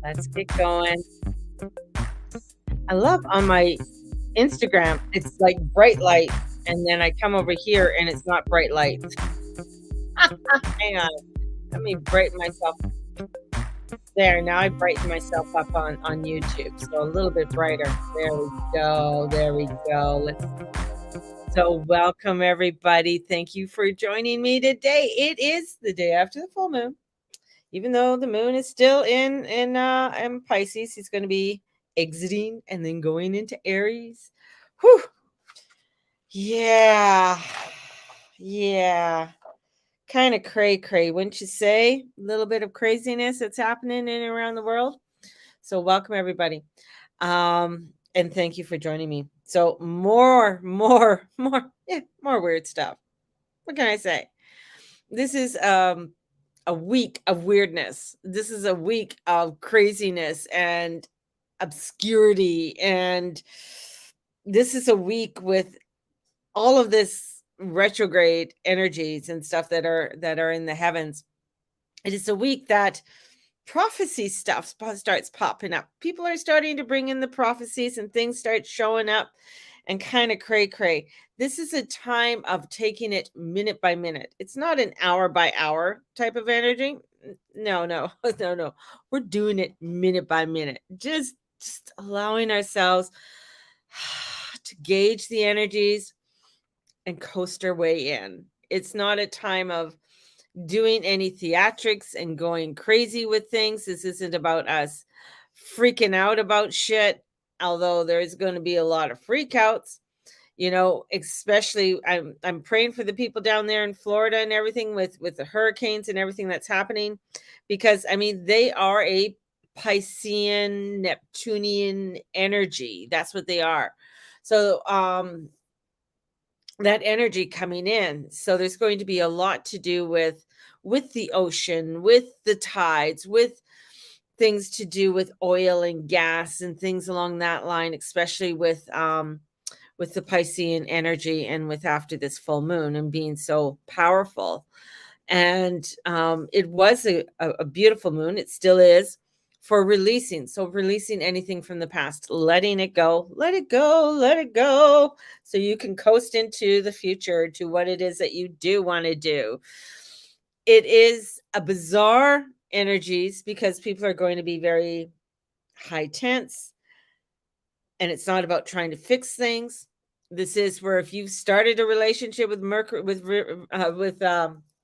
Let's get going. I love on my Instagram, it's like bright light, and then I come over here and it's not bright light. Hang on. Let me brighten myself there. Now I brighten myself up on YouTube. So a little bit brighter. There we go. There we go. So welcome everybody. Thank you for joining me today. It is the day after the full moon. Even though the moon is still in Pisces, he's going to be exiting and then going into Aries. Whew. Yeah. Yeah. Kind of cray, wouldn't you say? A little bit of craziness that's happening in and around the world. So welcome everybody. And thank you for joining me. So more weird stuff. What can I say? This is a week of weirdness. This is a week of craziness and obscurity, and this is a week with all of this retrograde energies and stuff that are in the heavens. It is a week that prophecy stuff starts popping up. People are starting to bring in the prophecies and things start showing up and kind of cray. This is a time of taking it minute by minute. It's not an hour by hour type of energy. No. We're doing it minute by minute. Just allowing ourselves to gauge the energies and coast our way in. It's not a time of doing any theatrics and going crazy with things. This isn't about us freaking out about shit, although there's going to be a lot of freakouts. Especially I'm praying for the people down there in Florida and everything with the hurricanes and everything that's happening, because I mean they are a Piscean Neptunian energy. That's what they are. So that energy coming in. So there's going to be a lot to do with the ocean, with the tides, with things to do with oil and gas and things along that line, especially with the Piscean energy and with after this full moon and being so powerful. And it was a beautiful moon. It still is, for releasing. So releasing anything from the past, letting it go, let it go. So you can coast into the future to what it is that you do want to do. It is a bizarre energies because people are going to be very high tense, and it's not about trying to fix things. This is where if you've started a relationship with Mercury, with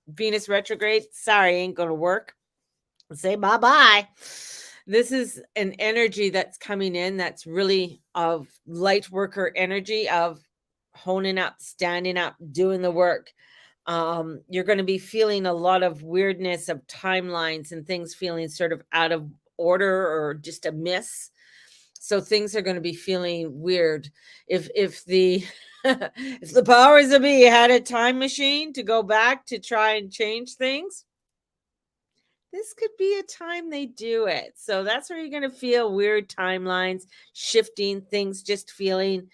Venus retrograde, sorry, ain't gonna work. Say bye-bye. This is an energy that's coming in that's really of light worker energy, of honing up, standing up, doing the work. You're going to be feeling a lot of weirdness of timelines and things feeling sort of out of order or just a miss. So things are going to be feeling weird. If the if the powers that be had a time machine to go back to try and change things, this could be a time they do it. So that's where you're going to feel weird timelines shifting, things just feeling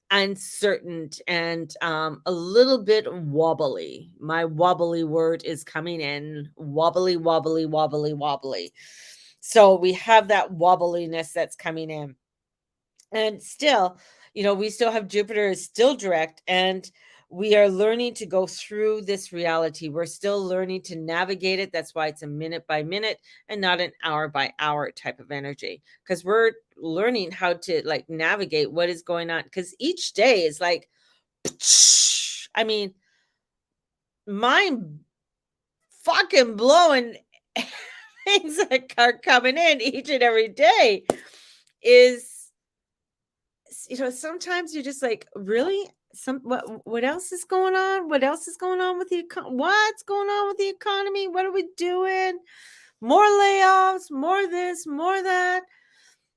uncertain and a little bit wobbly. My wobbly word is coming in. Wobbly. So we have that wobbliness that's coming in. And still, we still have Jupiter is still direct, and we are learning to go through this reality. We're still learning to navigate it. That's why it's a minute by minute and not an hour by hour type of energy, because we're learning how to like navigate what is going on, because each day is like, I mean, mind fucking blowing things that are coming in each and every day. Is sometimes you're just like, really? What else is going on? What else is going on with what's going on with the economy? What are we doing? More layoffs, more this, more that.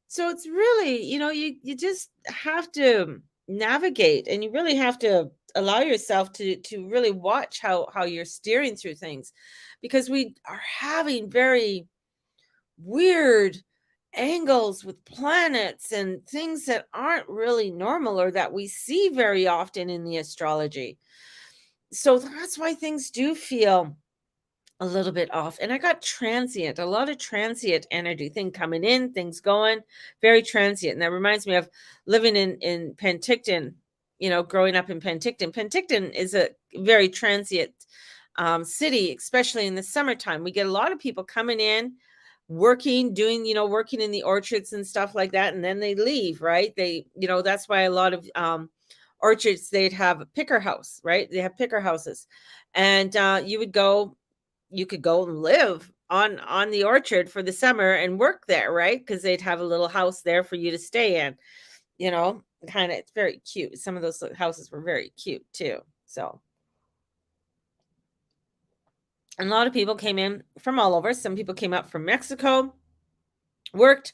So it's really, you just have to navigate, and you really have to allow yourself to really watch how you're steering through things, because we are having very weird angles with planets and things that aren't really normal or that we see very often in the astrology. So that's why things do feel a little bit off, and I got transient, a lot of transient energy, thing coming in, things going, very transient. And that reminds me of living in Penticton, growing up in Penticton. Penticton is a very transient city, especially in the summertime. We get a lot of people coming in, working, doing, working in the orchards and stuff like that, and then they leave, right? That's why a lot of orchards, they'd have a picker house, right? They have picker houses, and you could go and live on the orchard for the summer and work there, right? Because they'd have a little house there for you to stay in, kind of. It's very cute. Some of those houses were very cute too. So, and a lot of people came in from all over. Some people came up from Mexico, worked,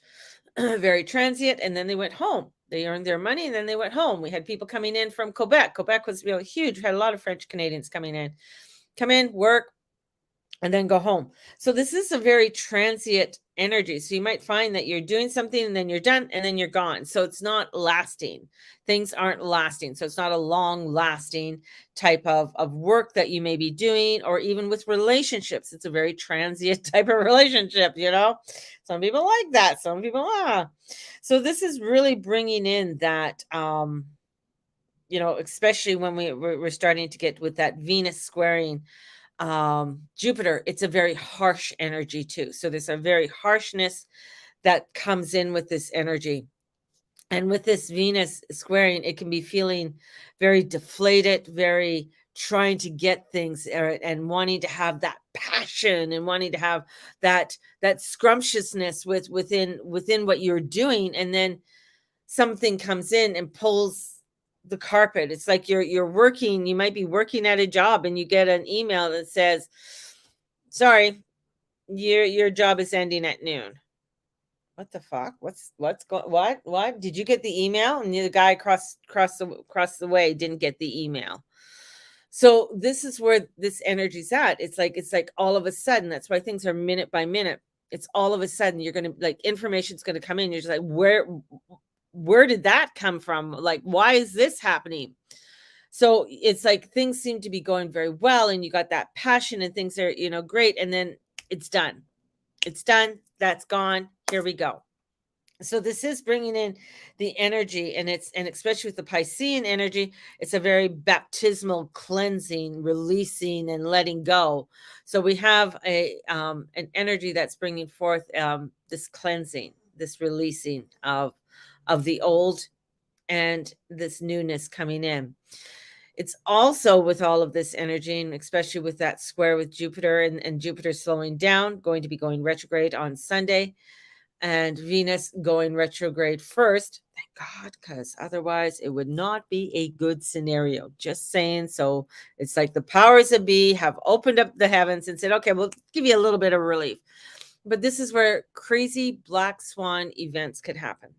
very transient, and then they went home. They earned their money and then they went home. We had people coming in from Quebec. Quebec was really huge. We had a lot of French Canadians coming in, come in, work, and then go home. So this is a very transient energy. So you might find that you're doing something and then you're done and then you're gone. So it's not lasting. Things aren't lasting. So it's not a long lasting type of work that you may be doing, or even with relationships. It's a very transient type of relationship, Some people like that. Some people, So this is really bringing in that, especially when we're starting to get with that Venus squaring Jupiter. It's a very harsh energy too. So there's a very harshness that comes in with this energy. And with this Venus squaring, it can be feeling very deflated, very trying to get things, and wanting to have that passion and wanting to have that scrumptiousness within what you're doing. And then something comes in and pulls the carpet. It's like you're working, you might be working at a job and you get an email that says, sorry, your job is ending at noon. What the fuck? What did you get the email? And the guy across the way didn't get the email. So this is where this energy's at. It's like all of a sudden, that's why things are minute by minute. It's all of a sudden you're going to, information's going to come in. You're just like, where did that come from? Like, why is this happening? So it's like things seem to be going very well, and you got that passion and things are, great. And then it's done. It's done. That's gone. Here we go. So this is bringing in the energy, and especially with the Piscean energy, it's a very baptismal cleansing, releasing, and letting go. So we have an energy that's bringing forth this cleansing, this releasing of the old, and this newness coming in. It's also, with all of this energy, and especially with that square with Jupiter, and Jupiter slowing down, going to be going retrograde on Sunday, and Venus going retrograde first. Thank God, because otherwise it would not be a good scenario. Just saying. So it's like the powers that be have opened up the heavens and said, okay, we'll give you a little bit of relief. But this is where crazy black swan events could happen.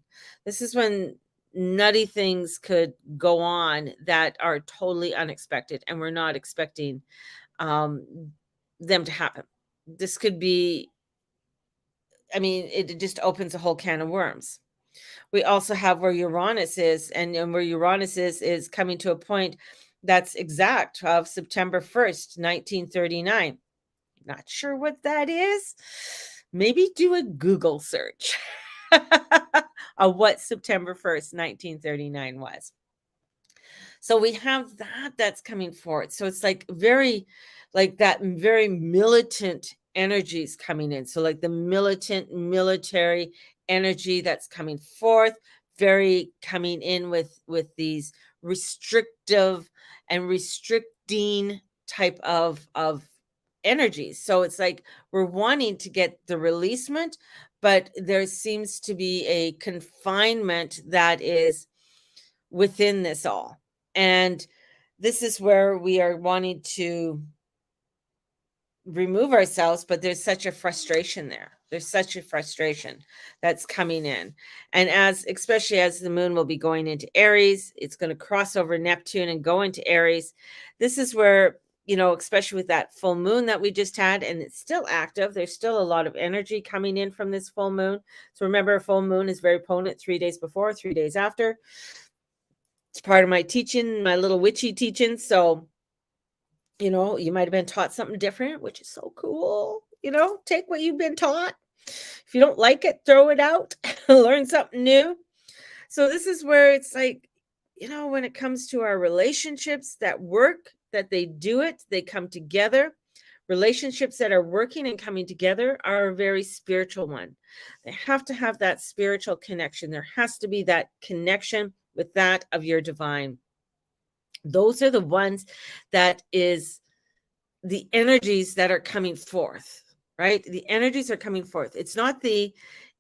This is when nutty things could go on that are totally unexpected, and we're not expecting them to happen. This could be, it just opens a whole can of worms. We also have where Uranus is, and where Uranus is coming to a point that's exact of September 1st, 1939. Not sure what that is. Maybe do a Google search of what September 1st, 1939 was. So we have that's coming forward. So it's like that very militant energies coming in. So like the militant military energy that's coming forth, very coming in with these restrictive and restricting type of energies. So it's like we're wanting to get the releasement, but there seems to be a confinement that is within this all. And this is where we are wanting to remove ourselves, but there's such a frustration there. There's such a frustration that's coming in. And especially as the moon will be going into Aries, it's going to cross over Neptune and go into Aries. This is where, especially with that full moon that we just had, and it's still active, there's still a lot of energy coming in from this full moon. So remember, a full moon is very potent 3 days before, 3 days after. It's part of my teaching, my little witchy teaching. So You might have been taught something different, which is so cool. Take what you've been taught. If you don't like it, throw it out, learn something new. So this is where it's like, when it comes to our relationships that work, that they come together. Relationships that are working and coming together are a very spiritual one. They have to have that spiritual connection. There has to be that connection with that of your divine. Those are the ones that is the energies that are coming forth, right? The energies are coming forth. It's not the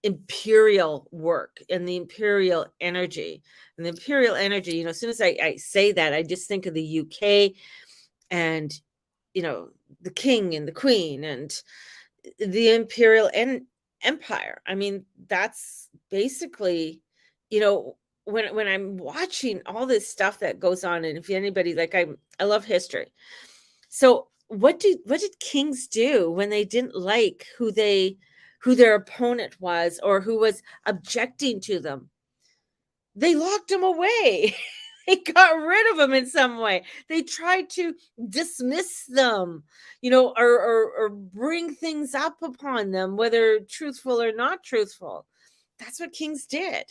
imperial work and the imperial energy. And the imperial energy, as soon as I say that, I just think of the UK and, the king and the queen and the imperial empire. I mean, that's basically, you know, when I'm watching all this stuff that goes on, and if anybody like I love history. So what did kings do when they didn't like who their opponent was or who was objecting to them? They locked them away. They got rid of them in some way. They tried to dismiss them, or bring things up upon them, whether truthful or not truthful. That's what kings did.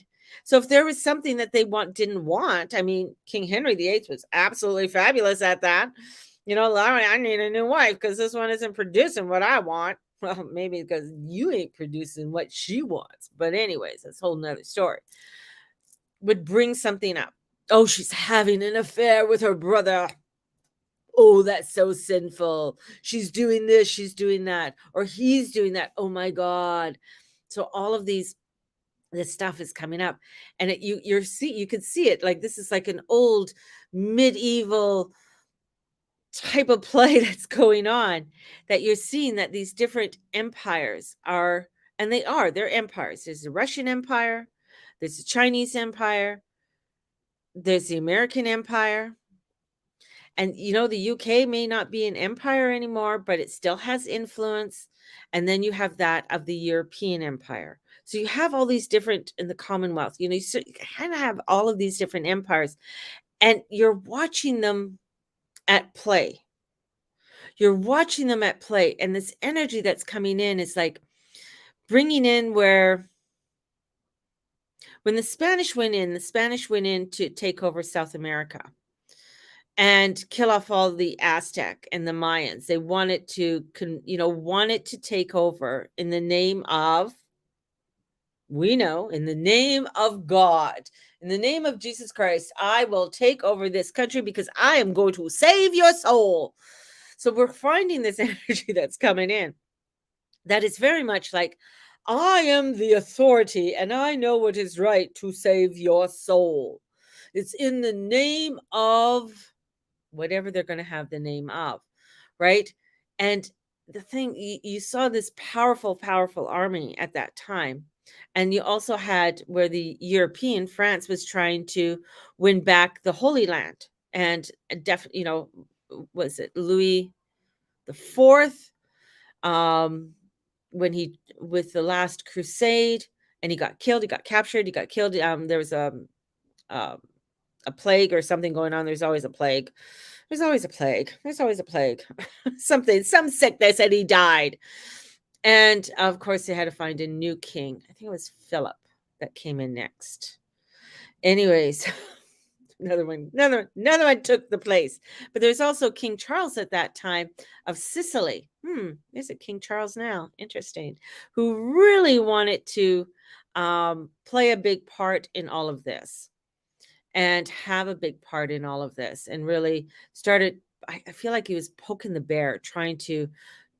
So if there was something that they didn't want, I mean, King Henry VIII was absolutely fabulous at that. Larry, I need a new wife because this one isn't producing what I want. Well, maybe because you ain't producing what she wants. But anyways, that's a whole nother story. Would bring something up. Oh, she's having an affair with her brother. Oh, that's so sinful. She's doing this, she's doing that, or he's doing that. Oh my God. So all of this stuff is coming up, and you could see it like this is like an old medieval type of play that's going on, that you're seeing that these different empires are, and they're empires. There's the Russian Empire, there's the Chinese Empire, there's the American Empire. And the UK may not be an empire anymore, but it still has influence. And then you have that of the European Empire. So you have all these different in the Commonwealth. You kind of have all of these different empires, and you're watching them at play. You're watching them at play, and this energy that's coming in is like bringing in where when the Spanish went in to take over South America and kill off all the Aztec and the Mayans. They wanted to take over in the name of, in the name of God, in the name of Jesus Christ. I will take over this country because I am going to save your soul. So we're finding this energy that's coming in that is very much like, I am the authority and I know what is right to save your soul. It's in the name of whatever they're going to have the name of, right? And the thing, you saw this powerful, powerful army at that time. And you also had where the European France was trying to win back the Holy Land. And definitely, was it Louis the Fourth? When he, with the last crusade, and he got killed, he got captured, he got killed. There was a plague or something going on. There's always a plague. There's always a plague. There's always a plague. Some sickness, and he died. And of course, they had to find a new king. I think it was Philip that came in next. Anyways, another one took the place. But there's also King Charles at that time of Sicily. Is it King Charles now? Interesting. Who really wanted to play a big part in all of this, and have a big part in all of this, and really started, I feel like he was poking the bear, trying to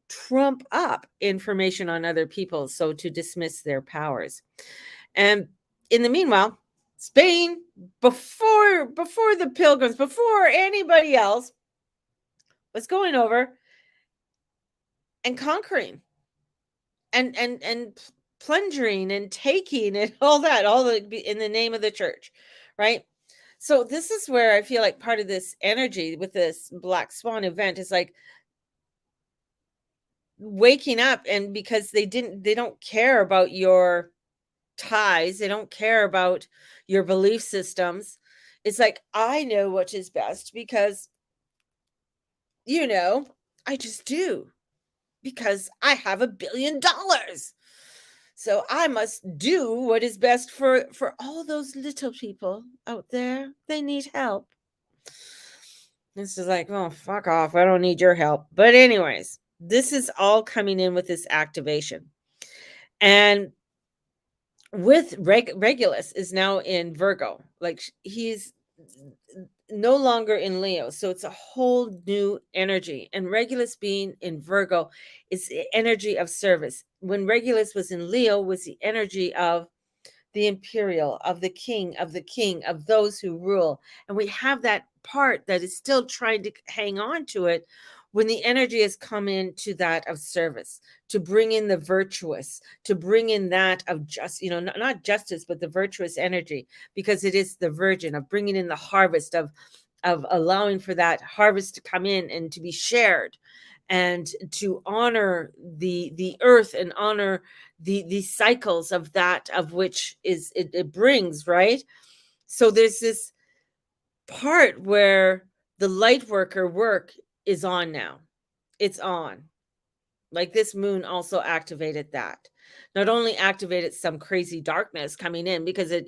trump up information on other people, so to dismiss their powers. And in the meanwhile, Spain, before the Pilgrims, before anybody else, was going over and conquering and plundering and taking and all in the name of the church, right? So this is where I feel like part of this energy with this Black Swan event is like waking up, and because they don't care about your ties, they don't care about your belief systems. It's like, I know what is best because you know, I just do because I have $1 billion. So I must do what is best for all those little people out there. They need help. This is like, oh, fuck off. I don't need your help. But anyways, this is all coming in with this activation. And with Regulus is now in Virgo. Like he's no longer in Leo. So it's a whole new energy. And Regulus being in Virgo is the energy of service. When Regulus was in Leo was the energy of the imperial, of the king, of those who rule. And we have that part that is still trying to hang on to it when the energy has come into that of service, to bring in the virtuous, to bring in that of just, not justice, but the virtuous energy, because it is the virgin of bringing in the harvest of allowing for that harvest to come in and to be shared and to honor the earth and honor the cycles of that of which is it brings, right? So there's this part where the light worker work is on now. It's on. Like this moon also activated that. Not only activated some crazy darkness coming in because it,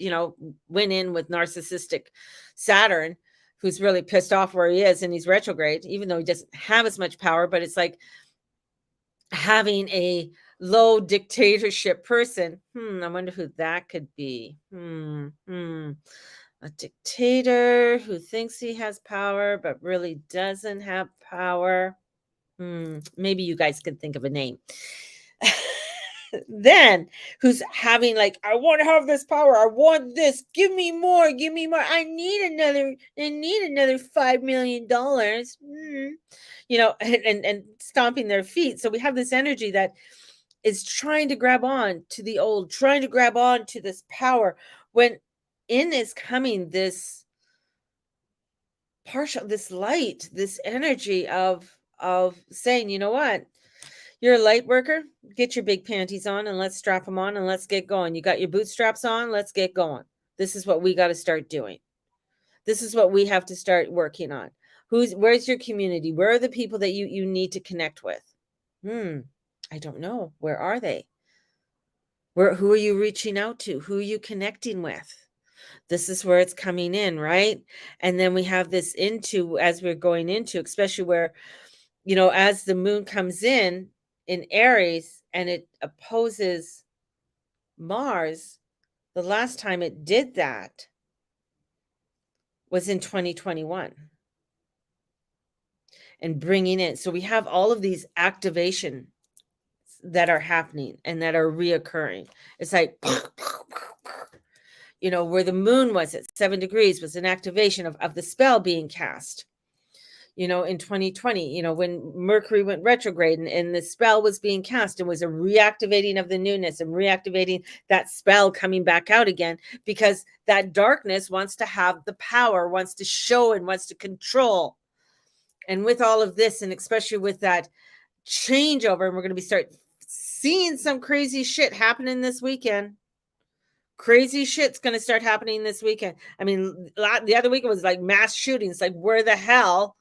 went in with narcissistic Saturn, who's really pissed off where he is and he's retrograde, even though he doesn't have as much power, but it's like having a low dictatorship person. I wonder who that could be. A dictator who thinks he has power but really doesn't have power. Maybe you guys can think of a name. Then who's having like, I want to have this power, I want this, give me more, I need another $5 million. And stomping their feet. So we have this energy that is trying to grab on to the old, trying to grab on to this power, when in is coming this light, this energy of saying, you know what, you're a light worker, get your big panties on and let's strap them on and let's get going. You got your bootstraps on, let's get going. This is what we got to start doing. This is what we have to start working on. Where's your community? Where are the people that you need to connect with? I don't know. Where are they? Who are you reaching out to? Who are you connecting with? This is where it's coming in, right? And then we have this as we're going into, especially where, as the moon comes in Aries and it opposes Mars, the last time it did that was in 2021. And bringing in, so we have all of these activation that are happening and that are reoccurring. It's like, where the moon was at 7 degrees was an activation of the spell being cast. In 2020, when Mercury went retrograde and the spell was being cast, and was a reactivating of the newness and reactivating that spell coming back out again, because that darkness wants to have the power, wants to show and wants to control. And with all of this, and especially with that changeover, and we're going to start seeing some crazy shit happening this weekend. Crazy shit's going to start happening this weekend. I mean, the other weekend was like mass shootings. Like, where the hell?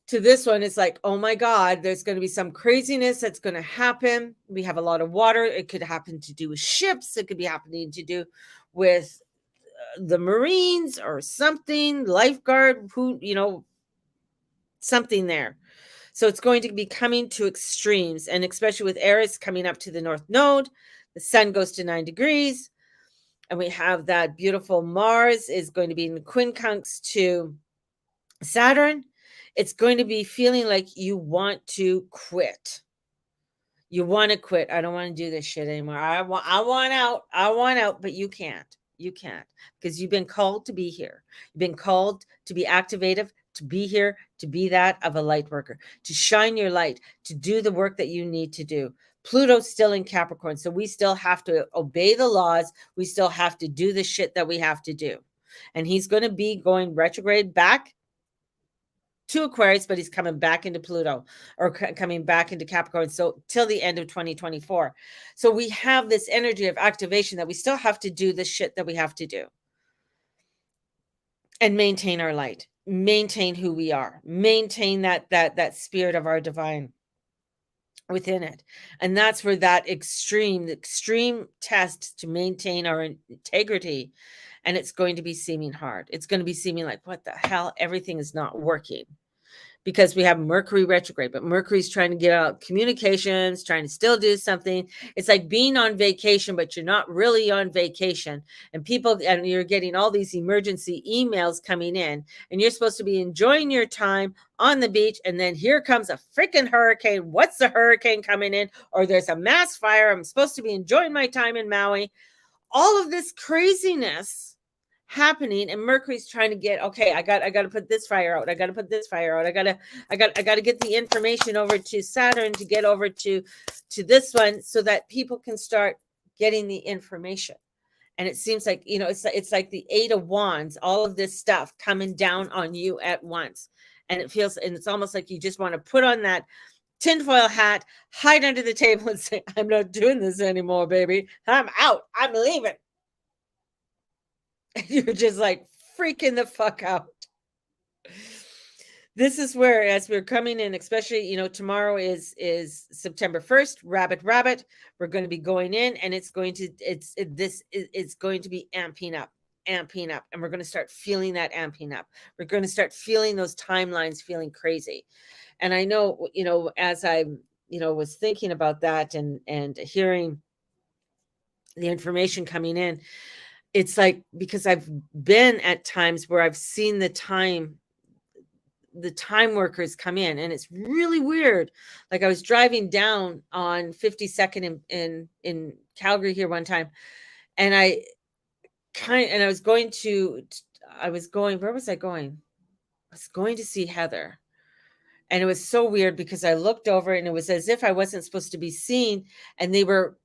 To this one, it's like, oh my God, there's going to be some craziness that's going to happen. We have a lot of water. It could happen to do with ships. It could be happening to do with the Marines or something, lifeguard, something there. So it's going to be coming to extremes, and especially with Eris coming up to the North Node, the sun goes to 9 degrees, and we have that beautiful Mars is going to be in quincunx to Saturn. It's going to be feeling like you want to quit. You want to quit. I don't want to do this shit anymore. I want out, but you can't. You can't, because you've been called to be here. You've been called to be activative, to be here, to be that of a light worker, to shine your light, to do the work that you need to do. Pluto's still in Capricorn, so we still have to obey the laws. We still have to do the shit that we have to do. And he's going to be going retrograde back to Aquarius, but he's coming back into Pluto, or coming back into Capricorn. So till the end of 2024. So we have this energy of activation that we still have to do the shit that we have to do and maintain our light. maintain who we are, maintain that spirit of our divine within it. And that's where that extreme test to maintain our integrity, and it's going to be seeming hard. It's going to be seeming like, what the hell, everything is not working, because we have Mercury retrograde, but Mercury's trying to get out communications, trying to still do something. It's like being on vacation, but you're not really on vacation. And you're getting all these emergency emails coming in, and you're supposed to be enjoying your time on the beach. And then here comes a freaking hurricane. What's the hurricane coming in? Or there's a mass fire. I'm supposed to be enjoying my time in Maui. All of this craziness happening, and Mercury's trying to get, okay, I got to put this fire out, I got to put this fire out, I got to get the information over to Saturn to get over to this one, so that people can start getting the information. And it seems like, it's like the 8 of Wands, all of this stuff coming down on you at once. And it's almost like you just want to put on that tinfoil hat, hide under the table, and say, I'm not doing this anymore, baby. I'm out. I'm leaving. And you're just like freaking the fuck out. This is where, as we're coming in, especially, tomorrow is September 1st, rabbit. We're going to be going in, and it's going to be amping up. And we're going to start feeling that amping up. We're going to start feeling those timelines feeling crazy. And I know, as I, was thinking about that and hearing the information coming in, it's like, because I've been at times where I've seen the time workers come in, and it's really weird. Like, I was driving down on 52nd in Calgary here one time, and I was going, where was I going? I was going to see Heather. And it was so weird, because I looked over, and it was as if I wasn't supposed to be seen. And they were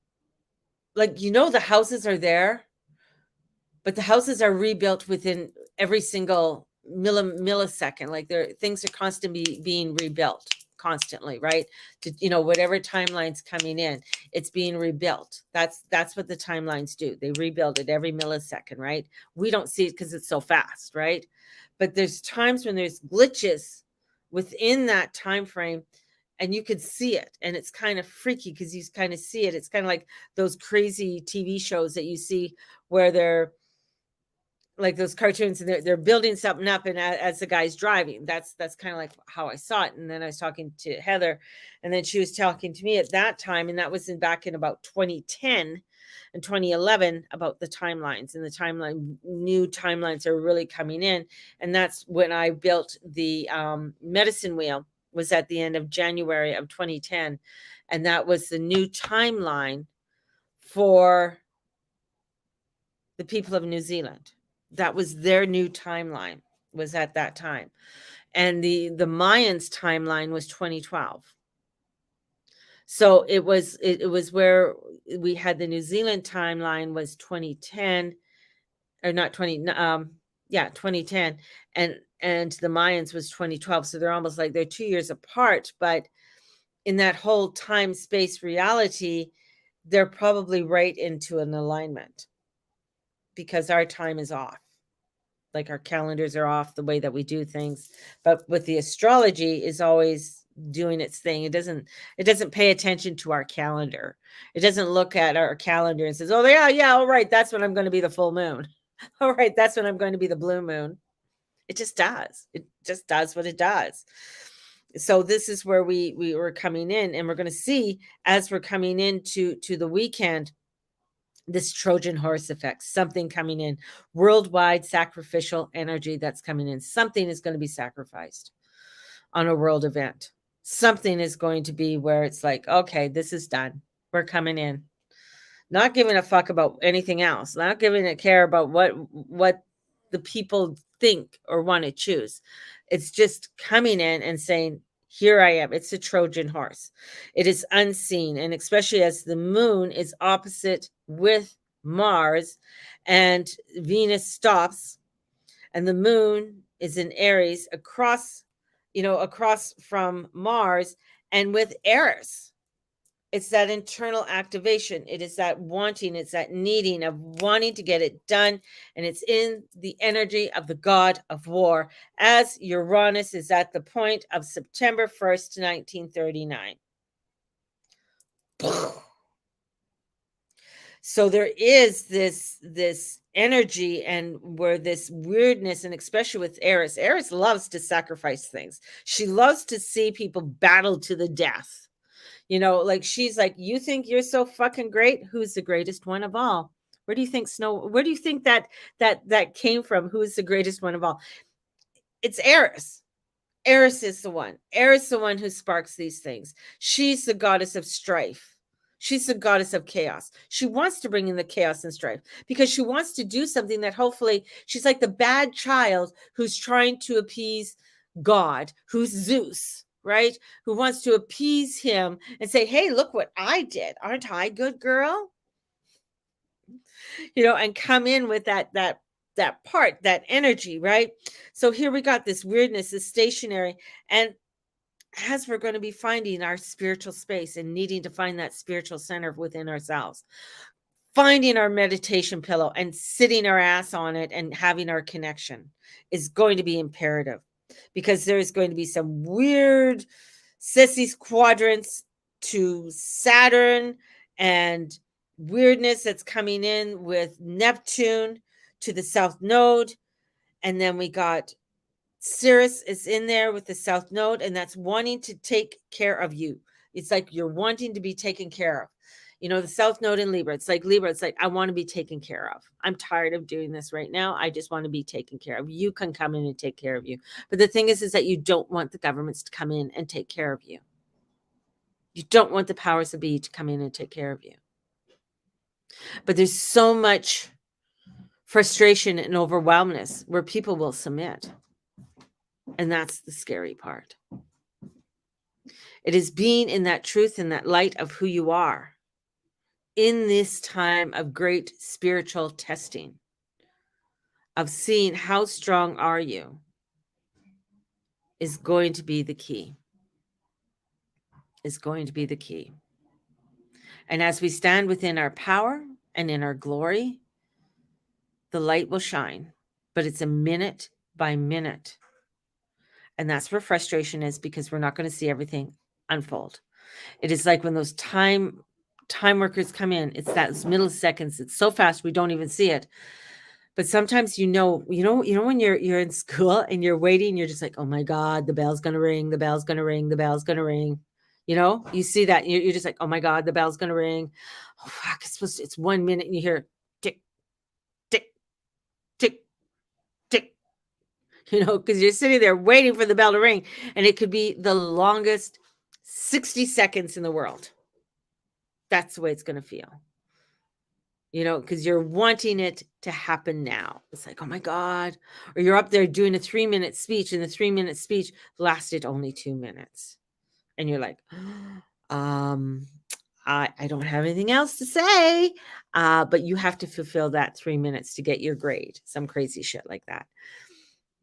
like, the houses are there, but the houses are rebuilt within every single millisecond. Like, things are constantly being rebuilt constantly, right? To, whatever timeline's coming in, it's being rebuilt. That's what the timelines do. They rebuild it every millisecond, right? We don't see it because it's so fast, right? But there's times when there's glitches within that time frame, and you could see it, and it's kind of freaky because you kind of see it. It's kind of like those crazy TV shows that you see where they're like those cartoons, and they're building something up, and as the guy's driving, that's kind of like how I saw it. And then I was talking to Heather, and then she was talking to me at that time, and that was back in about 2010 and 2011, about the timelines, and new timelines are really coming in. And that's when I built the medicine wheel, was at the end of January of 2010, and that was the new timeline for the people of New Zealand. That was their new timeline, was at that time. And the Mayans timeline was 2012. So it was where we had the New Zealand timeline was 2010, or not 2010, and the Mayans was 2012. So they're almost like they're 2 years apart, but in that whole time space reality, they're probably right into an alignment, because our time is off. Like, our calendars are off, the way that we do things. But with the astrology is always doing its thing. It doesn't pay attention to our calendar. It doesn't look at our calendar and says, oh yeah, all right, that's when I'm going to be the full moon. All right, that's when I'm going to be the blue moon. It just does. It just does what it does. So this is where we were coming in, and we're going to see, as we're coming into the weekend, this Trojan horse effect, something coming in, worldwide sacrificial energy that's coming in. Something is going to be sacrificed on a world event. Something is going to be where it's like, okay, this is done. We're coming in. Not giving a fuck about anything else. Not giving a care about what the people think or want to choose. It's just coming in and saying, here I am. It's a Trojan horse. It is unseen. And especially as the moon is opposite with Mars, and Venus stops, and the moon is in Aries across from Mars, and with Eris. It's that internal activation. It is that wanting, it's that needing of wanting to get it done. And it's in the energy of the god of war, as Uranus is at the point of September 1st, 1939. So there is this energy, and where this weirdness, and especially with Eris. Eris loves to sacrifice things. She loves to see people battle to the death. Like, she's like, you think you're so fucking great? Who's the greatest one of all? Where do you think that came from? Who is the greatest one of all? It's Eris. Eris is the one. Eris is the one who sparks these things. She's the goddess of strife. She's the goddess of chaos. She wants to bring in the chaos and strife because she wants to do something that hopefully, she's like the bad child who's trying to appease God, who's Zeus, right? Who wants to appease him and say, hey, look what I did. Aren't I good girl? And come in with that part, that energy, right? So here we got this weirdness, this stationary. And as we're going to be finding our spiritual space and needing to find that spiritual center within ourselves, finding our meditation pillow and sitting our ass on it and having our connection is going to be imperative, because there's going to be some weird sissy quadrants to Saturn and weirdness that's coming in with Neptune to the South Node. And then we got Ceres is in there with the South Node, and that's wanting to take care of you. It's like you're wanting to be taken care of. The South Node in Libra. It's like Libra. It's like, I want to be taken care of. I'm tired of doing this right now. I just want to be taken care of. You can come in and take care of you. But the thing is that you don't want the governments to come in and take care of you. You don't want the powers that be to come in and take care of you. But there's so much frustration and overwhelmness where people will submit. And that's the scary part. It is being in that truth, in that light of who you are in this time of great spiritual testing, of seeing how strong are you, is going to be the key. Is going to be the key. And as we stand within our power and in our glory, the light will shine, but it's a minute by minute. And that's where frustration is, because we're not going to see everything unfold. It is like when those time workers come in, it's that middle seconds. It's so fast we don't even see it. But sometimes when you're in school and you're waiting, you're just like, oh my God, the bell's going to ring, the bell's going to ring, the bell's going to ring. You see that, you're just like, oh my God, the bell's going to ring. Oh fuck, it's 1 minute, and you hear tick, tick, tick, tick, because you're sitting there waiting for the bell to ring, and it could be the longest 60 seconds in the world. That's the way it's going to feel, because you're wanting it to happen now. It's like, oh my God. Or you're up there doing a 3-minute speech, and the 3-minute speech lasted only 2 minutes. And you're like, I don't have anything else to say. But you have to fulfill that 3 minutes to get your grade. Some crazy shit like that.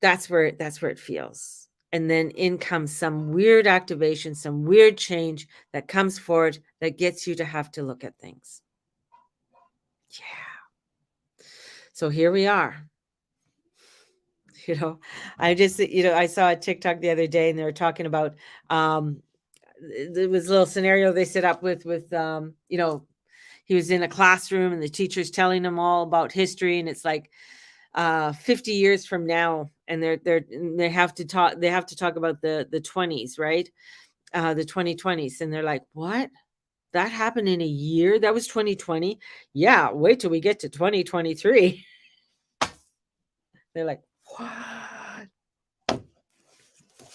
That's where it feels. And then in comes some weird activation, some weird change that comes forward that gets you to have to look at things. Yeah. So here we are. I saw a TikTok the other day, and they were talking about, there was a little scenario they set up with he was in a classroom, and the teacher's telling him all about history, and it's like 50 years from now, and they have to talk about the 20s, right? The 2020s, and they're like, what? That happened in a year? That was 2020? Yeah, wait till we get to 2023. They're like, what?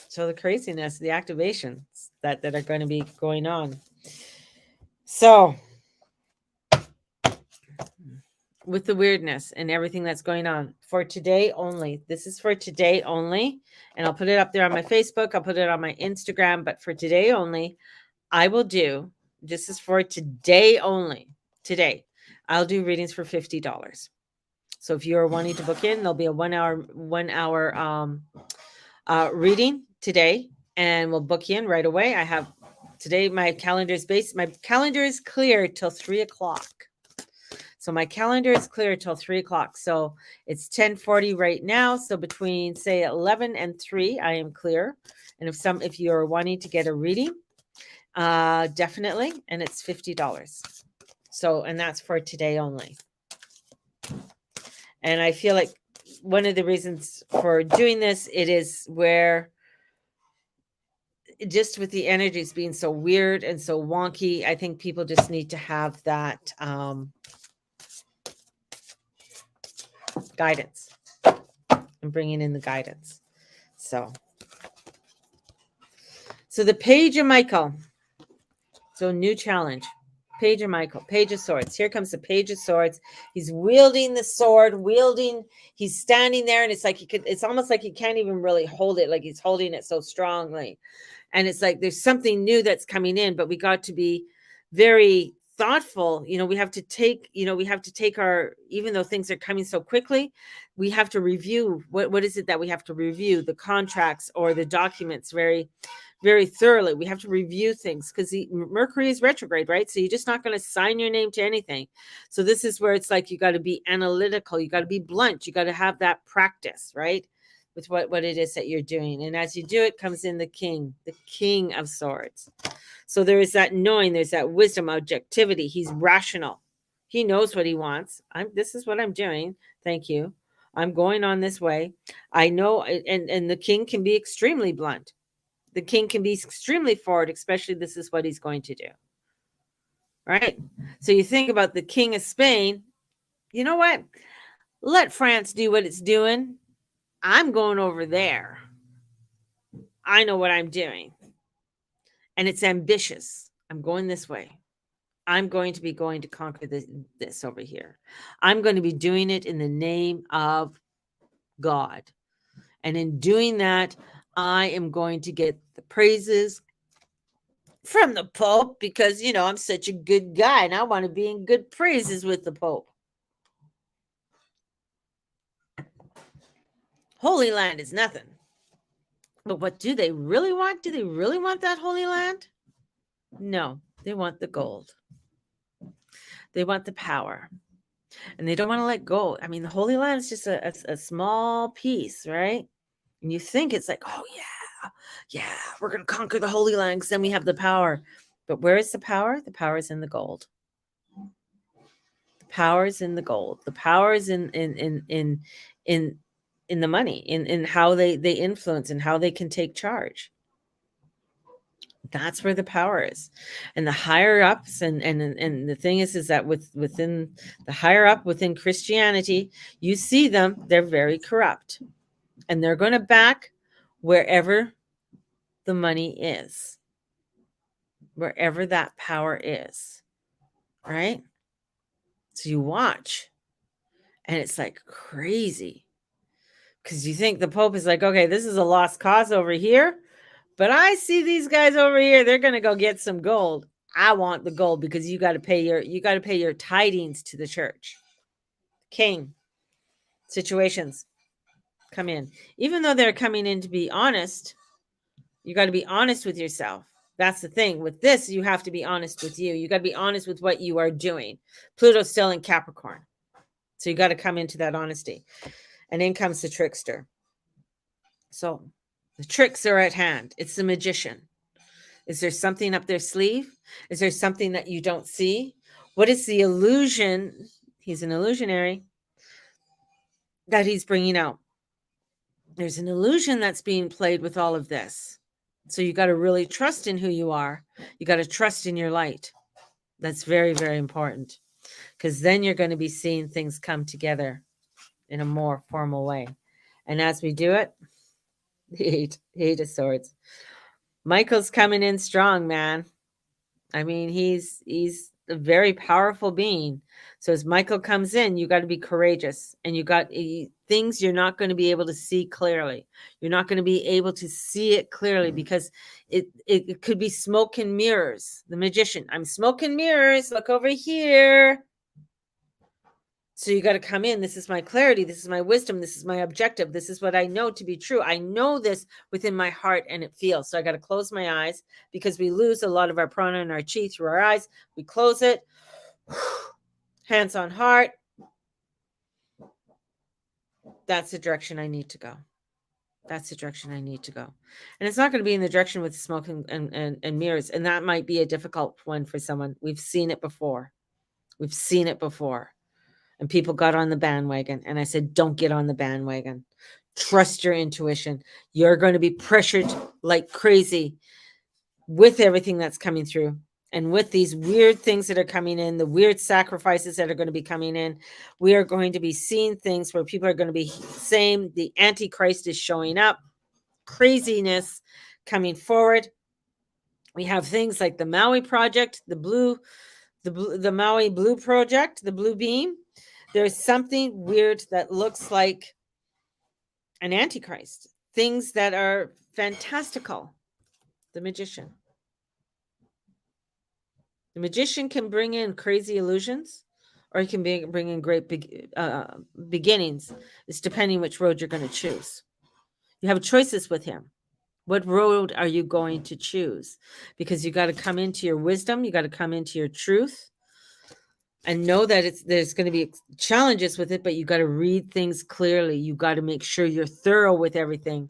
So the craziness, the activations that are going to be going on. So with the weirdness and everything that's going on, for today only, this is for today only, and I'll put it up there on my Facebook, I'll put it on my Instagram, but for today only, I will do, this is for today only, today, I'll do readings for $50. So if you're wanting to book in, there'll be a 1 hour reading today, and we'll book you in right away. I have Today, my calendar is clear till 3:00. So my calendar is clear till 3:00. So it's 10:40 right now. So between say 11 and 3, I am clear. And if you're wanting to get a reading, definitely. And it's $50. So, and that's for today only. And I feel like one of the reasons for doing this, it is where just with the energies being so weird and so wonky, I think people just need to have that guidance and bringing in the guidance. So the Page of Michael. So new challenge. Page of Michael, Page of Swords. Here comes the Page of Swords. He's wielding the sword, he's standing there, and it's almost like he can't even really hold it, like he's holding it so strongly. And it's like there's something new that's coming in, but we got to be very thoughtful. We have to take our, even though things are coming so quickly, we have to review what is it that we have to review, the contracts or the documents very, very thoroughly. We have to review things because Mercury is retrograde, right? So you're just not going to sign your name to anything. So this is where it's like you got to be analytical, you got to be blunt, you got to have that practice, right? With what it is that you're doing. And as you do it, comes in the King of Swords. So there is that knowing, there's that wisdom, objectivity. He's rational. He knows what he wants. This is what I'm doing. Thank you. I'm going on this way. I know, and the King can be extremely blunt. The King can be extremely forward, especially this is what he's going to do. Right? So you think about the King of Spain. You know what? Let France do what it's doing. I'm going over there. I know what I'm doing. And it's ambitious. I'm going this way. I'm going to be going to conquer this over here. I'm going to be doing it in the name of God. And in doing that, I am going to get the praises from the Pope because, I'm such a good guy and I want to be in good praises with the Pope. Holy Land is nothing. But what do they really want? Do they really want that Holy Land? No, they want the gold. They want the power. And they don't want to let go. I mean, the Holy Land is just a small piece, right? And you think it's like, oh, yeah, we're going to conquer the Holy Land because then we have the power. But where is the power? The power is in the gold. The power is in the gold. The power is in the money, in how they influence and how they can take charge. That's where the power is. And the higher ups, and the thing is that within the higher up within Christianity, you see them, they're very corrupt. And they're going to back wherever the money is. Wherever that power is. Right? So you watch. And it's like crazy. Because you think the Pope is like, okay, this is a lost cause over here. But I see these guys over here, they're going to go get some gold. I want the gold because you got to pay your tidings to the church. King situations come in. Even though they're coming in to be honest, you got to be honest with yourself. That's the thing. With this, you have to be honest with you. You got to be honest with what you are doing. Pluto's still in Capricorn. So you got to come into that honesty. And in comes the trickster. So the tricks are at hand. It's the magician. Is there something up their sleeve? Is there something that you don't see? What is the illusion? He's an illusionary that he's bringing out. There's an illusion that's being played with all of this. So you got to really trust in who you are. You got to trust in your light. That's very, very important because then you're going to be seeing things come together in a more formal way. And as we do it, the Eight of Swords. Michael's coming in strong, man. I mean, he's a very powerful being. So as Michael comes in, you got to be courageous, and you got things you're not going to be able to see clearly. You're not going to be able to see it clearly because it could be smoke and mirrors. The magician, I'm smoke and mirrors. Look over here. So you got to come in. This is my clarity. This is my wisdom. This is my objective. This is what I know to be true. I know this within my heart and it feels. So I got to close my eyes because we lose a lot of our prana and our chi through our eyes. We close it. Hands on heart. That's the direction I need to go. That's the direction I need to go. And it's not going to be in the direction with smoke and mirrors. And that might be a difficult one for someone. We've seen it before. We've seen it before. And people got on the bandwagon. And I said, don't get on the bandwagon. Trust your intuition. You're going to be pressured like crazy with everything that's coming through. And with these weird things that are coming in, the weird sacrifices that are going to be coming in, we are going to be seeing things where people are going to be saying the Antichrist is showing up, craziness coming forward. We have things like the Maui Project, the Maui Blue Project, the Blue Beam. There's something weird that looks like an Antichrist. Things that are fantastical. The Magician. The Magician can bring in crazy illusions, or he can bring in great beginnings. It's depending which road you're going to choose. You have choices with him. What road are you going to choose? Because you got to come into your wisdom. You got to come into your truth and know that there's going to be challenges with it, but you got to read things clearly. You got to make sure you're thorough with everything.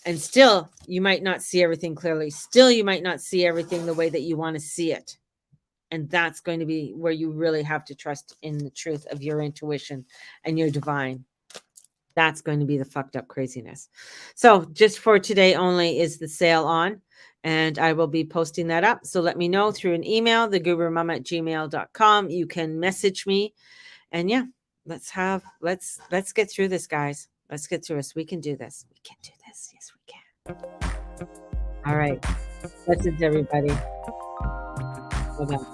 And still, you might not see everything clearly. Still, you might not see everything the way that you want to see it. And that's going to be where you really have to trust in the truth of your intuition and your divine. That's going to be the fucked up craziness. So just for today only is the sale on, and I will be posting that up. So let me know through an email, thegurumama@gmail.com. You can message me. And yeah, let's get through this, guys. Let's get through this. We can do this. We can do this. Yes, we can. All right. Blessings, everybody. Bye-bye.